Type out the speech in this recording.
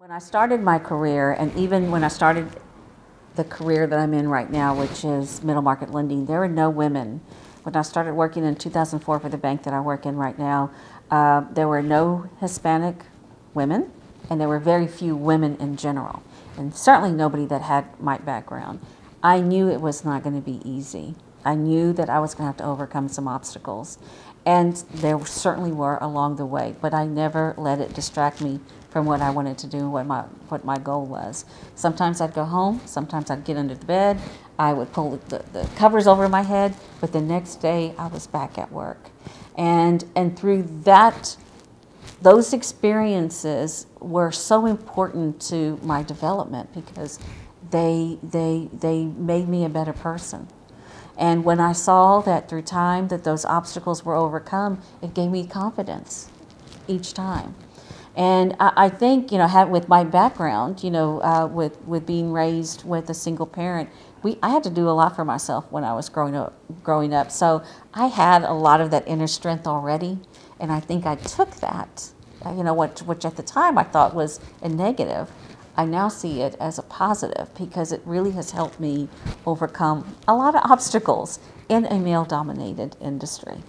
When I started my career, and even when I started the career that I'm in right now, which is middle market lending, there were no women. When I started working in 2004 for the bank that I work in right now, there were no Hispanic women, and there were very few women in general, and certainly nobody that had my background. I knew it was not going to be easy. I knew that I was going to have to overcome some obstacles, and there certainly were along the way, but I never let it distract me from what I wanted to do, what my goal was. Sometimes I'd go home, sometimes I'd get under the bed, I would pull the covers over my head, but the next day I was back at work. And through that, those experiences were so important to my development because they made me a better person. And when I saw that through time that those obstacles were overcome, it gave me confidence each time. And I think, with my background, with being raised with a single parent, I had to do a lot for myself when I was growing up. So I had a lot of that inner strength already, and I think I took that, which at the time I thought was a negative. I now see it as a positive because it really has helped me overcome a lot of obstacles in a male-dominated industry.